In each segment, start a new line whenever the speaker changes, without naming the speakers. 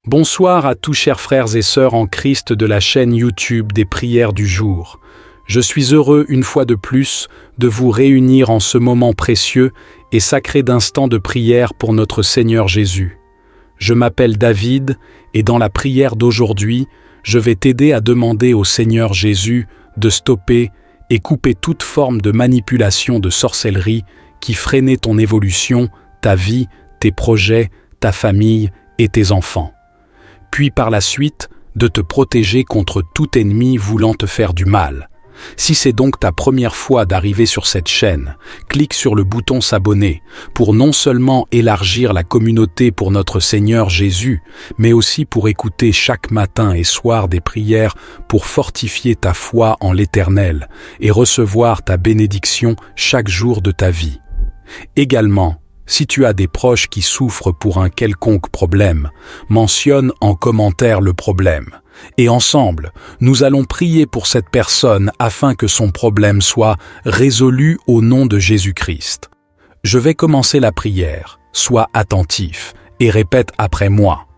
Bonsoir à tous chers frères et sœurs en Christ de la chaîne YouTube des prières du jour. Je suis heureux une fois de plus de vous réunir en ce moment précieux et sacré d'instant de prière pour notre Seigneur Jésus. Je m'appelle David et dans la prière d'aujourd'hui, je vais t'aider à demander au Seigneur Jésus de stopper et couper toute forme de manipulation de sorcellerie qui freinait ton évolution, ta vie, tes projets, ta famille et tes enfants. Puis par la suite, de te protéger contre tout ennemi voulant te faire du mal. Si c'est donc ta première fois d'arriver sur cette chaîne, clique sur le bouton s'abonner pour non seulement élargir la communauté pour notre Seigneur Jésus, mais aussi pour écouter chaque matin et soir des prières pour fortifier ta foi en l'Éternel et recevoir ta bénédiction chaque jour de ta vie. Également, si tu as des proches qui souffrent pour un quelconque problème, mentionne en commentaire le problème. Et ensemble, nous allons prier pour cette personne afin que son problème soit résolu au nom de Jésus-Christ. Je vais commencer la prière. Sois attentif et répète après moi.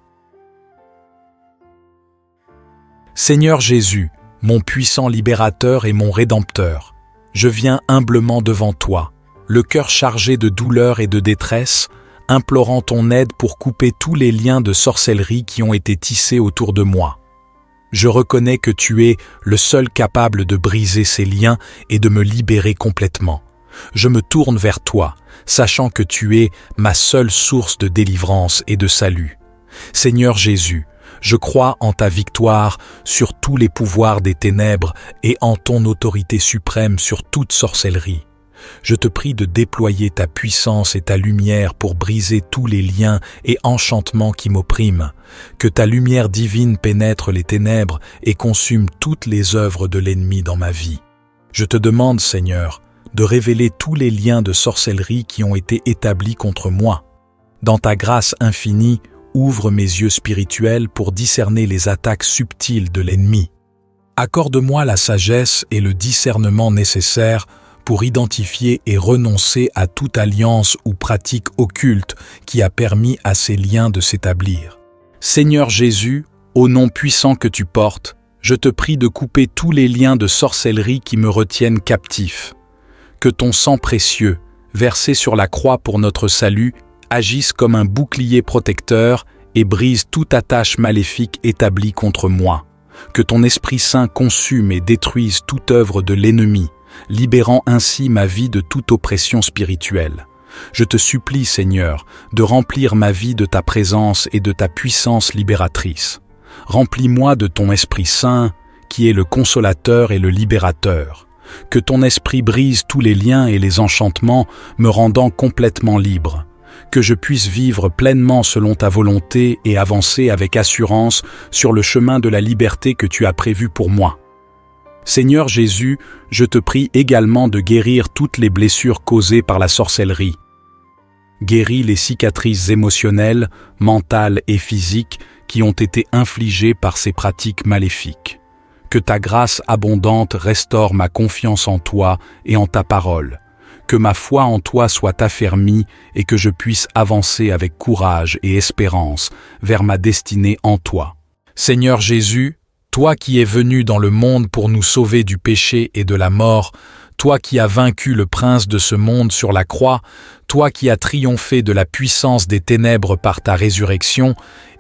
Seigneur Jésus, mon puissant libérateur et mon rédempteur, je viens humblement devant toi, le cœur chargé de douleur et de détresse, implorant ton aide pour couper tous les liens de sorcellerie qui ont été tissés autour de moi. Je reconnais que tu es le seul capable de briser ces liens et de me libérer complètement. Je me tourne vers toi, sachant que tu es ma seule source de délivrance et de salut. Seigneur Jésus, je crois en ta victoire sur tous les pouvoirs des ténèbres et en ton autorité suprême sur toute sorcellerie. Je te prie de déployer ta puissance et ta lumière pour briser tous les liens et enchantements qui m'oppriment, que ta lumière divine pénètre les ténèbres et consume toutes les œuvres de l'ennemi dans ma vie. Je te demande, Seigneur, de révéler tous les liens de sorcellerie qui ont été établis contre moi. Dans ta grâce infinie, ouvre mes yeux spirituels pour discerner les attaques subtiles de l'ennemi. Accorde-moi la sagesse et le discernement nécessaires pour identifier et renoncer à toute alliance ou pratique occulte qui a permis à ces liens de s'établir. Seigneur Jésus, au nom puissant que tu portes, je te prie de couper tous les liens de sorcellerie qui me retiennent captif. Que ton sang précieux, versé sur la croix pour notre salut, agisse comme un bouclier protecteur et brise toute attache maléfique établie contre moi. Que ton Esprit Saint consume et détruise toute œuvre de l'ennemi, libérant ainsi ma vie de toute oppression spirituelle. Je te supplie, Seigneur, de remplir ma vie de ta présence et de ta puissance libératrice. Remplis-moi de ton Esprit Saint, qui est le consolateur et le libérateur. Que ton esprit brise tous les liens et les enchantements, me rendant complètement libre. Que je puisse vivre pleinement selon ta volonté et avancer avec assurance sur le chemin de la liberté que tu as prévu pour moi. Seigneur Jésus, je te prie également de guérir toutes les blessures causées par la sorcellerie. Guéris les cicatrices émotionnelles, mentales et physiques qui ont été infligées par ces pratiques maléfiques. Que ta grâce abondante restaure ma confiance en toi et en ta parole. Que ma foi en toi soit affermie et que je puisse avancer avec courage et espérance vers ma destinée en toi. Seigneur Jésus, toi qui es venu dans le monde pour nous sauver du péché et de la mort, toi qui as vaincu le prince de ce monde sur la croix, toi qui as triomphé de la puissance des ténèbres par ta résurrection,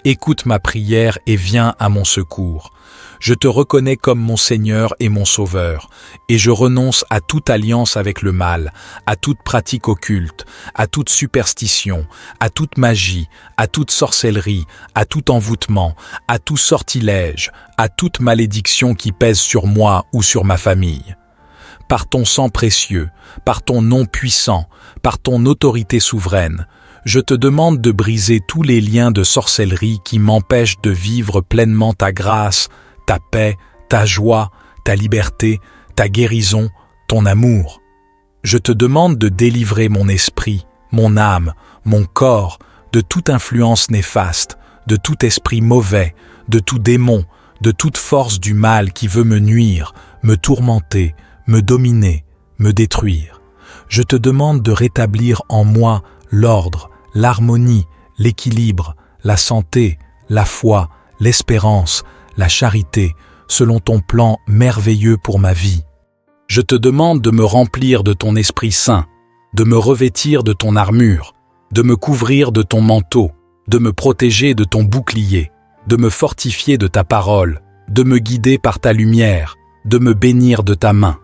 écoute ma prière et viens à mon secours. Je te reconnais comme mon Seigneur et mon Sauveur, et je renonce à toute alliance avec le mal, à toute pratique occulte, à toute superstition, à toute magie, à toute sorcellerie, à tout envoûtement, à tout sortilège, à toute malédiction qui pèse sur moi ou sur ma famille. Par ton sang précieux, par ton nom puissant, par ton autorité souveraine, je te demande de briser tous les liens de sorcellerie qui m'empêchent de vivre pleinement ta grâce, ta paix, ta joie, ta liberté, ta guérison, ton amour. Je te demande de délivrer mon esprit, mon âme, mon corps, de toute influence néfaste, de tout esprit mauvais, de tout démon, de toute force du mal qui veut me nuire, me tourmenter, me dominer, me détruire. Je te demande de rétablir en moi l'ordre, l'harmonie, l'équilibre, la santé, la foi, l'espérance, la charité, selon ton plan merveilleux pour ma vie. Je te demande de me remplir de ton Esprit Saint, de me revêtir de ton armure, de me couvrir de ton manteau, de me protéger de ton bouclier, de me fortifier de ta parole, de me guider par ta lumière, de me bénir de ta main.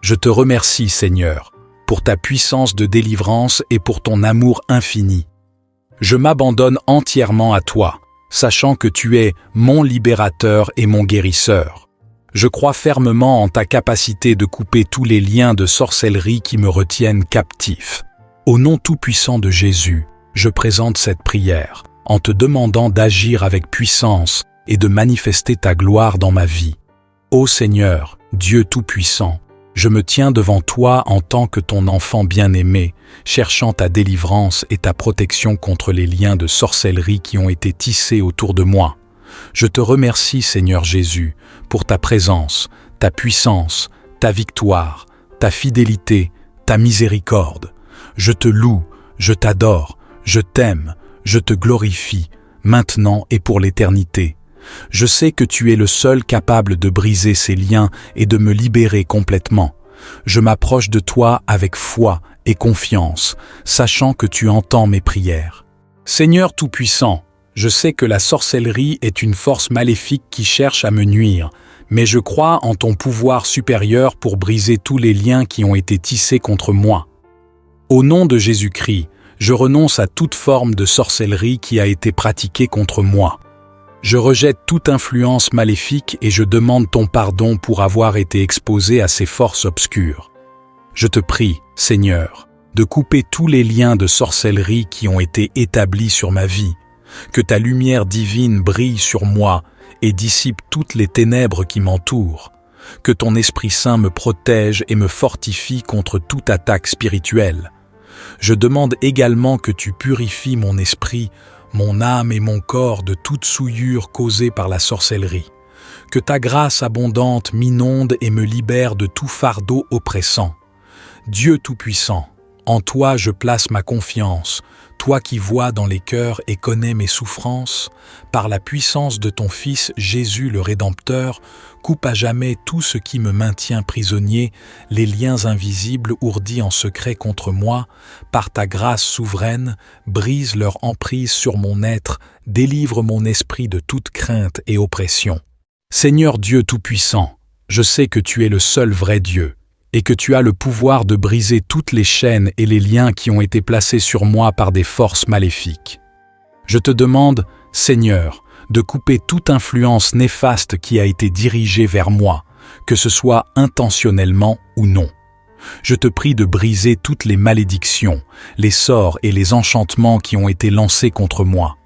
Je te remercie, Seigneur, pour ta puissance de délivrance et pour ton amour infini. Je m'abandonne entièrement à toi, sachant que tu es mon libérateur et mon guérisseur. Je crois fermement en ta capacité de couper tous les liens de sorcellerie qui me retiennent captif. Au nom tout-puissant de Jésus, je présente cette prière, en te demandant d'agir avec puissance et de manifester ta gloire dans ma vie. Ô Seigneur, Dieu tout-puissant, je me tiens devant toi en tant que ton enfant bien-aimé, cherchant ta délivrance et ta protection contre les liens de sorcellerie qui ont été tissés autour de moi. Je te remercie, Seigneur Jésus, pour ta présence, ta puissance, ta victoire, ta fidélité, ta miséricorde. Je te loue, je t'adore, je t'aime, je te glorifie, maintenant et pour l'éternité. Je sais que tu es le seul capable de briser ces liens et de me libérer complètement. Je m'approche de toi avec foi et confiance, sachant que tu entends mes prières. Seigneur Tout-Puissant, je sais que la sorcellerie est une force maléfique qui cherche à me nuire, mais je crois en ton pouvoir supérieur pour briser tous les liens qui ont été tissés contre moi. Au nom de Jésus-Christ, je renonce à toute forme de sorcellerie qui a été pratiquée contre moi. Je rejette toute influence maléfique et je demande ton pardon pour avoir été exposé à ces forces obscures. Je te prie, Seigneur, de couper tous les liens de sorcellerie qui ont été établis sur ma vie, que ta lumière divine brille sur moi et dissipe toutes les ténèbres qui m'entourent, que ton Esprit Saint me protège et me fortifie contre toute attaque spirituelle. Je demande également que tu purifies mon esprit, mon âme et mon corps de toute souillure causée par la sorcellerie. Que ta grâce abondante m'inonde et me libère de tout fardeau oppressant. Dieu Tout-Puissant, en toi je place ma confiance, toi qui vois dans les cœurs et connais mes souffrances, par la puissance de ton Fils Jésus le Rédempteur, coupe à jamais tout ce qui me maintient prisonnier, les liens invisibles ourdis en secret contre moi, par ta grâce souveraine, brise leur emprise sur mon être, délivre mon esprit de toute crainte et oppression. Seigneur Dieu Tout-Puissant, je sais que tu es le seul vrai Dieu, et que tu as le pouvoir de briser toutes les chaînes et les liens qui ont été placés sur moi par des forces maléfiques. Je te demande, Seigneur, de couper toute influence néfaste qui a été dirigée vers moi, que ce soit intentionnellement ou non. Je te prie de briser toutes les malédictions, les sorts et les enchantements qui ont été lancés contre moi.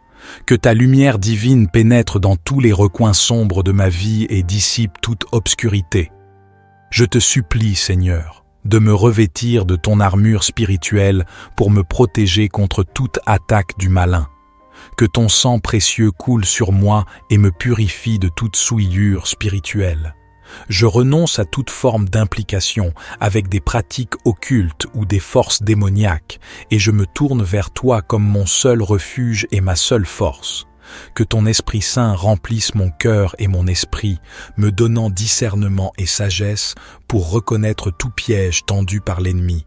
Que ta lumière divine pénètre dans tous les recoins sombres de ma vie et dissipe toute obscurité. Je te supplie, Seigneur, de me revêtir de ton armure spirituelle pour me protéger contre toute attaque du malin. Que ton sang précieux coule sur moi et me purifie de toute souillure spirituelle. Je renonce à toute forme d'implication avec des pratiques occultes ou des forces démoniaques et je me tourne vers toi comme mon seul refuge et ma seule force. Que ton Esprit Saint remplisse mon cœur et mon esprit, me donnant discernement et sagesse pour reconnaître tout piège tendu par l'ennemi.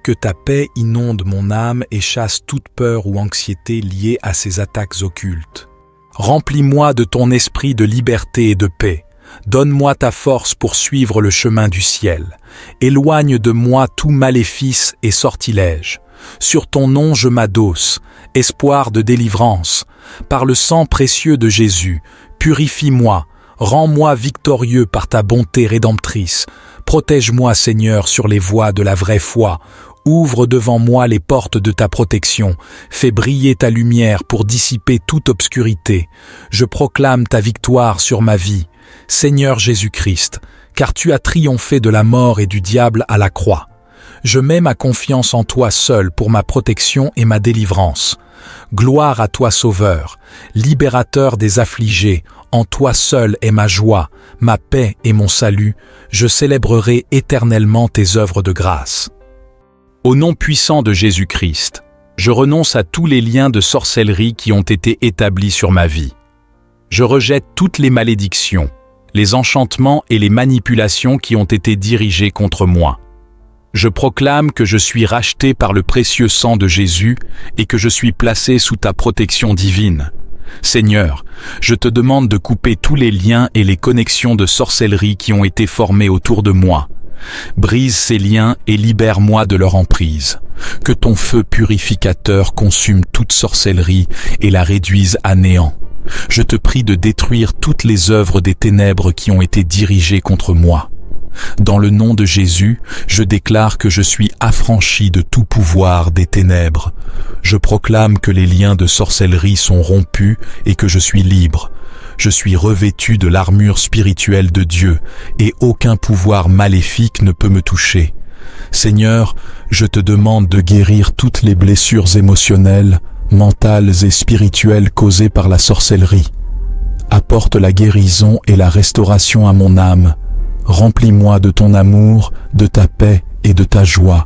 Que ta paix inonde mon âme et chasse toute peur ou anxiété liée à ces attaques occultes. Remplis-moi de ton esprit de liberté et de paix. Donne-moi ta force pour suivre le chemin du ciel. Éloigne de moi tout maléfice et sortilège. Sur ton nom je m'adosse, espoir de délivrance. Par le sang précieux de Jésus, purifie-moi, rends-moi victorieux par ta bonté rédemptrice. Protège-moi, Seigneur, sur les voies de la vraie foi. Ouvre devant moi les portes de ta protection. Fais briller ta lumière pour dissiper toute obscurité. Je proclame ta victoire sur ma vie. Seigneur Jésus-Christ, car tu as triomphé de la mort et du diable à la croix. Je mets ma confiance en toi seul pour ma protection et ma délivrance. Gloire à toi Sauveur, libérateur des affligés, en toi seul est ma joie, ma paix et mon salut, je célébrerai éternellement tes œuvres de grâce. Au nom puissant de Jésus-Christ, Je renonce à tous les liens de sorcellerie qui ont été établis sur ma vie. Je rejette toutes les malédictions, les enchantements et les manipulations qui ont été dirigés contre moi. Je proclame que je suis racheté par le précieux sang de Jésus et que je suis placé sous ta protection divine. Seigneur, je te demande de couper tous les liens et les connexions de sorcellerie qui ont été formés autour de moi. Brise ces liens et libère-moi de leur emprise. Que ton feu purificateur consume toute sorcellerie et la réduise à néant. Je te prie de détruire toutes les œuvres des ténèbres qui ont été dirigées contre moi. Dans le nom de Jésus, je déclare que je suis affranchi de tout pouvoir des ténèbres. Je proclame que les liens de sorcellerie sont rompus et que je suis libre. Je suis revêtu de l'armure spirituelle de Dieu et aucun pouvoir maléfique ne peut me toucher. Seigneur, je te demande de guérir toutes les blessures émotionnelles, mentales et spirituelles causées par la sorcellerie. Apporte la guérison et la restauration à mon âme. Remplis-moi de ton amour, de ta paix et de ta joie.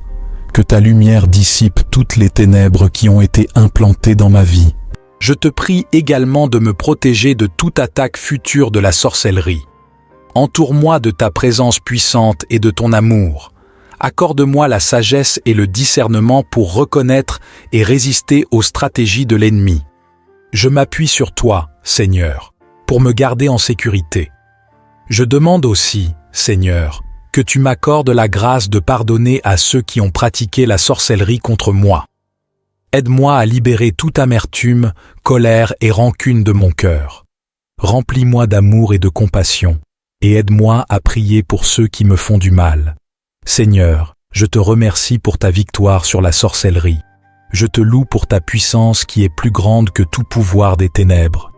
Que ta lumière dissipe toutes les ténèbres qui ont été implantées dans ma vie. Je te prie également de me protéger de toute attaque future de la sorcellerie. Entoure-moi de ta présence puissante et de ton amour. Accorde-moi la sagesse et le discernement pour reconnaître et résister aux stratégies de l'ennemi. Je m'appuie sur toi, Seigneur, pour me garder en sécurité. Je demande aussi, Seigneur, que tu m'accordes la grâce de pardonner à ceux qui ont pratiqué la sorcellerie contre moi. Aide-moi à libérer toute amertume, colère et rancune de mon cœur. Remplis-moi d'amour et de compassion, et aide-moi à prier pour ceux qui me font du mal. Seigneur, je te remercie pour ta victoire sur la sorcellerie. Je te loue pour ta puissance qui est plus grande que tout pouvoir des ténèbres.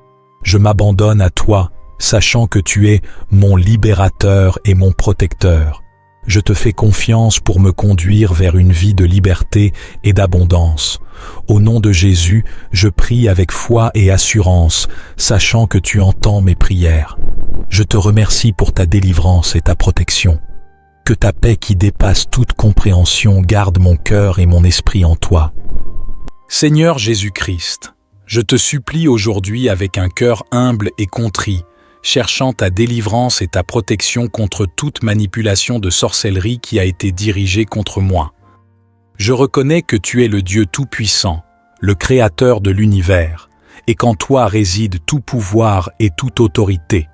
Je m'abandonne à toi, sachant que tu es mon libérateur et mon protecteur. Je te fais confiance pour me conduire vers une vie de liberté et d'abondance. Au nom de Jésus, je prie avec foi et assurance, sachant que tu entends mes prières. Je te remercie pour ta délivrance et ta protection. Que ta paix qui dépasse toute compréhension garde mon cœur et mon esprit en toi. Seigneur Jésus-Christ, je te supplie aujourd'hui avec un cœur humble et contrit, cherchant ta délivrance et ta protection contre toute manipulation de sorcellerie qui a été dirigée contre moi. Je reconnais que tu es le Dieu Tout-Puissant, le Créateur de l'univers, et qu'en toi réside tout pouvoir et toute autorité.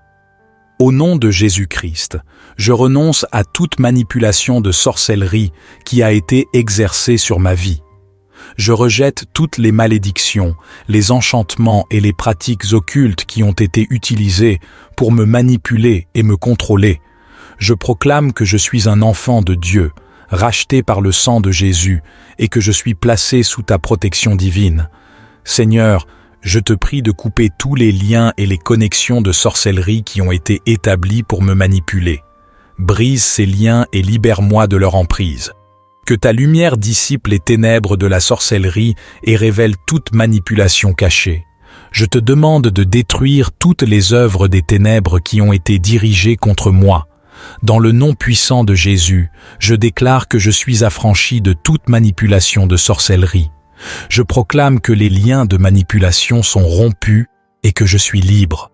Au nom de Jésus-Christ, je renonce à toute manipulation de sorcellerie qui a été exercée sur ma vie. Je rejette toutes les malédictions, les enchantements et les pratiques occultes qui ont été utilisés pour me manipuler et me contrôler. Je proclame que je suis un enfant de Dieu, racheté par le sang de Jésus, et que je suis placé sous ta protection divine. Seigneur, je te prie de couper tous les liens et les connexions de sorcellerie qui ont été établis pour me manipuler. Brise ces liens et libère-moi de leur emprise. Que ta lumière dissipe les ténèbres de la sorcellerie et révèle toute manipulation cachée. Je te demande de détruire toutes les œuvres des ténèbres qui ont été dirigées contre moi. Dans le nom puissant de Jésus, je déclare que je suis affranchi de toute manipulation de sorcellerie. Je proclame que les liens de manipulation sont rompus et que je suis libre.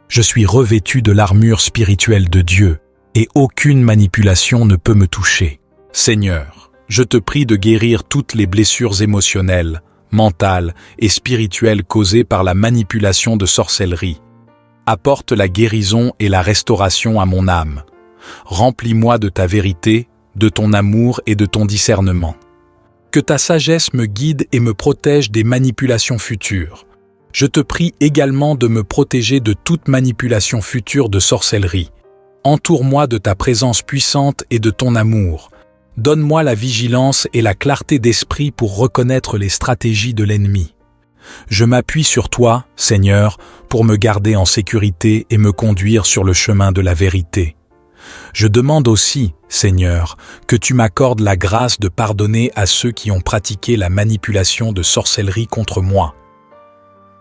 Je suis revêtu de l'armure spirituelle de Dieu et aucune manipulation ne peut me toucher. Seigneur, je te prie de guérir toutes les blessures émotionnelles, mentales et spirituelles causées par la manipulation de sorcellerie. Apporte la guérison et la restauration à mon âme. Remplis-moi de ta vérité, de ton amour et de ton discernement. Que ta sagesse me guide et me protège des manipulations futures. Je te prie également de me protéger de toute manipulation future de sorcellerie. Entoure-moi de ta présence puissante et de ton amour. Donne-moi la vigilance et la clarté d'esprit pour reconnaître les stratégies de l'ennemi. Je m'appuie sur toi, Seigneur, pour me garder en sécurité et me conduire sur le chemin de la vérité. Je demande aussi, Seigneur, que tu m'accordes la grâce de pardonner à ceux qui ont pratiqué la manipulation de sorcellerie contre moi.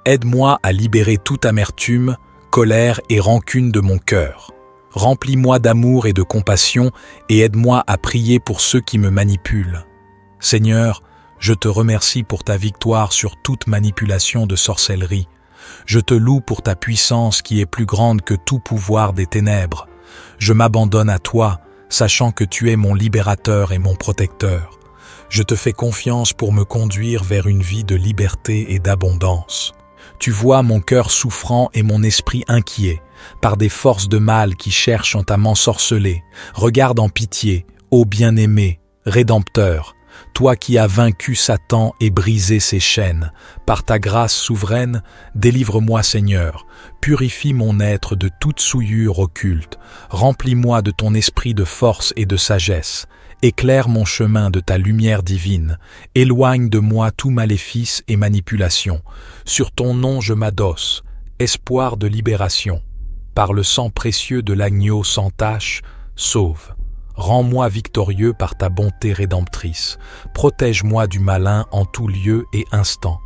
Aide-moi à libérer toute amertume, colère et rancune de mon cœur. Remplis-moi d'amour et de compassion et aide-moi à prier pour ceux qui me manipulent. Seigneur, Je te remercie pour ta victoire sur toute manipulation de sorcellerie. Je te loue pour ta puissance qui est plus grande que tout pouvoir des ténèbres. Je m'abandonne à toi, sachant que tu es mon libérateur et mon protecteur. Je te fais confiance pour me conduire vers une vie de liberté et d'abondance. Tu vois mon cœur souffrant et mon esprit inquiet, par des forces de mal qui cherchent à m'ensorceler. Regarde en pitié, ô bien-aimé, Rédempteur, toi qui as vaincu Satan et brisé ses chaînes. Par ta grâce souveraine, délivre-moi Seigneur, purifie mon être de toute souillure occulte, remplis-moi de ton esprit de force et de sagesse, éclaire mon chemin de ta lumière divine, éloigne de moi tout maléfice et manipulation. Sur ton nom je m'adosse, espoir de libération. Par le sang précieux de l'agneau sans tache, sauve. Rends-moi victorieux par ta bonté rédemptrice. Protège-moi du malin en tout lieu et instant.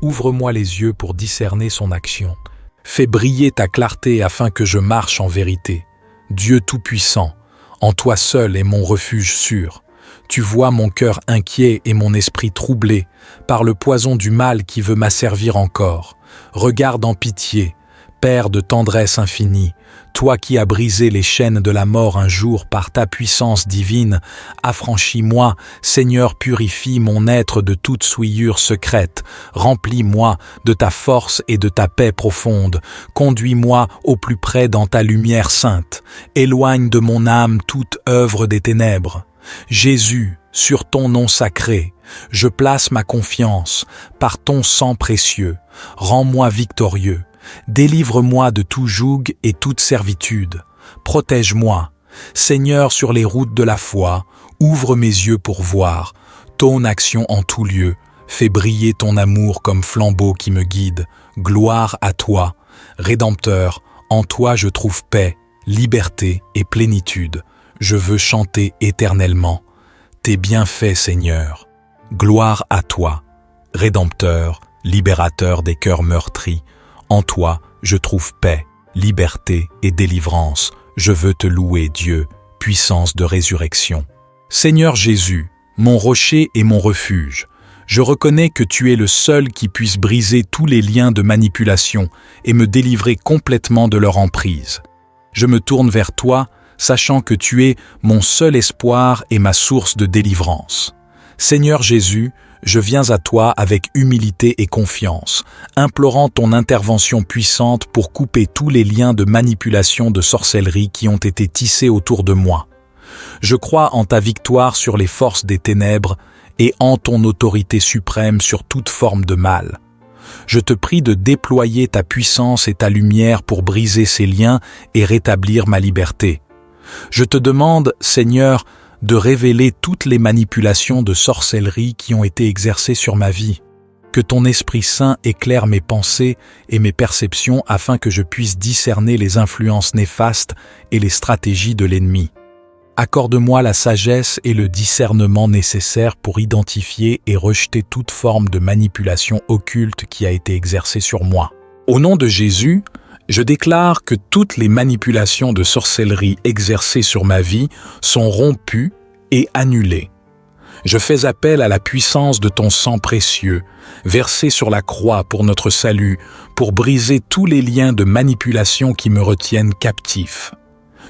Ouvre-moi les yeux pour discerner son action. Fais briller ta clarté afin que je marche en vérité. Dieu Tout-Puissant, en toi seul est mon refuge sûr. Tu vois mon cœur inquiet et mon esprit troublé par le poison du mal qui veut m'asservir encore. Regarde en pitié, Père de tendresse infinie, toi qui as brisé les chaînes de la mort un jour par ta puissance divine, affranchis-moi, Seigneur, purifie mon être de toute souillure secrète, remplis-moi de ta force et de ta paix profonde, conduis-moi au plus près dans ta lumière sainte, éloigne de mon âme toute œuvre des ténèbres. Jésus, sur ton nom sacré, je place ma confiance, par ton sang précieux, rends-moi victorieux. Délivre-moi de tout joug et toute servitude. Protège-moi. Seigneur, sur les routes de la foi, ouvre mes yeux pour voir ton action en tout lieu. Fais briller ton amour comme flambeau qui me guide. Gloire à toi. Rédempteur, en toi je trouve paix, liberté et plénitude. Je veux chanter éternellement tes bienfaits, Seigneur. Gloire à toi. Rédempteur, libérateur des cœurs meurtris. En toi, je trouve paix, liberté et délivrance. Je veux te louer, Dieu, puissance de résurrection. Seigneur Jésus, mon rocher et mon refuge, je reconnais que tu es le seul qui puisse briser tous les liens de manipulation et me délivrer complètement de leur emprise. Je me tourne vers toi, sachant que tu es mon seul espoir et ma source de délivrance. Seigneur Jésus, je viens à toi avec humilité et confiance, implorant ton intervention puissante pour couper tous les liens de manipulation de sorcellerie qui ont été tissés autour de moi. Je crois en ta victoire sur les forces des ténèbres et en ton autorité suprême sur toute forme de mal. Je te prie de déployer ta puissance et ta lumière pour briser ces liens et rétablir ma liberté. Je te demande, Seigneur, de révéler toutes les manipulations de sorcellerie qui ont été exercées sur ma vie. Que ton Esprit Saint éclaire mes pensées et mes perceptions afin que je puisse discerner les influences néfastes et les stratégies de l'ennemi. Accorde-moi la sagesse et le discernement nécessaires pour identifier et rejeter toute forme de manipulation occulte qui a été exercée sur moi. Au nom de Jésus, je déclare que toutes les manipulations de sorcellerie exercées sur ma vie sont rompues et annulées. Je fais appel à la puissance de ton sang précieux, versé sur la croix pour notre salut, pour briser tous les liens de manipulation qui me retiennent captif.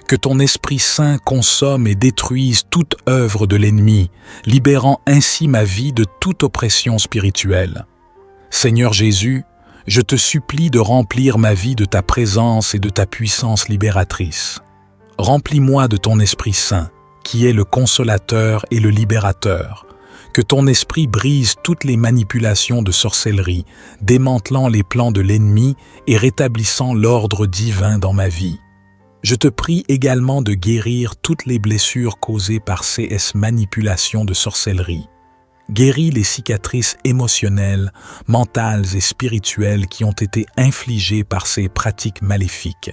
Que ton Esprit Saint consomme et détruise toute œuvre de l'ennemi, libérant ainsi ma vie de toute oppression spirituelle. Seigneur Jésus, je te supplie de remplir ma vie de ta présence et de ta puissance libératrice. Remplis-moi de ton Esprit Saint, qui est le consolateur et le libérateur. Que ton esprit brise toutes les manipulations de sorcellerie, démantelant les plans de l'ennemi et rétablissant l'ordre divin dans ma vie. Je te prie également de guérir toutes les blessures causées par ces manipulations de sorcellerie. Guéris les cicatrices émotionnelles, mentales et spirituelles qui ont été infligées par ces pratiques maléfiques.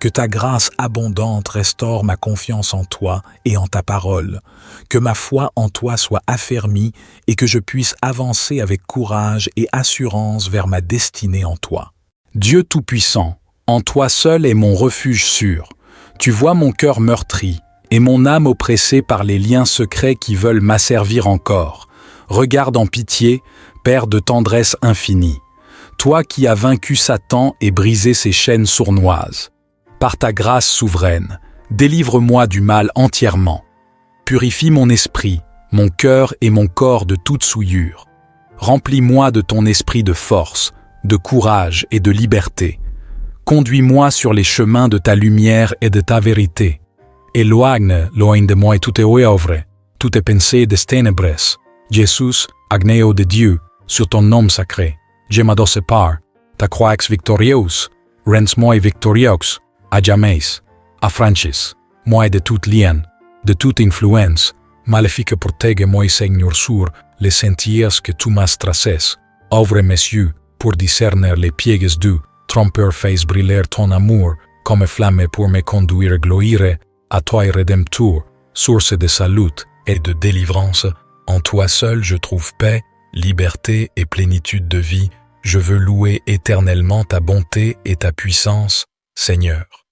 Que ta grâce abondante restaure ma confiance en toi et en ta parole. Que ma foi en toi soit affermie et que je puisse avancer avec courage et assurance vers ma destinée en toi. Dieu Tout-Puissant, en toi seul est mon refuge sûr. Tu vois mon cœur meurtri et mon âme oppressée par les liens secrets qui veulent m'asservir encore. regarde en pitié, Père de tendresse infinie. Toi qui as vaincu Satan et brisé ses chaînes sournoises. Par ta grâce souveraine, délivre-moi du mal entièrement. Purifie mon esprit, mon cœur et mon corps de toute souillure. Remplis-moi de ton esprit de force, de courage et de liberté. Conduis-moi sur les chemins de ta lumière et de ta vérité. Éloigne loin de moi toutes tes œuvres, toutes tes pensées des ténèbres. Jésus, agneau de Dieu, sur ton nom sacré. Je m'adosse par ta croix victorieuse, rends-moi victorieux, à jamais, à Francis, moi de toute lien, de toute influence, maléfique protège-moi, Seigneur, sur les sentiers que tu m'as tracés. Ouvre mes yeux pour discerner les pièges du trompeur, fais briller ton amour comme flamme pour me conduire gloire à toi, Rédempteur, source de salut et de délivrance. En toi seul je trouve paix, liberté et plénitude de vie. Je veux louer éternellement ta bonté et ta puissance, Seigneur.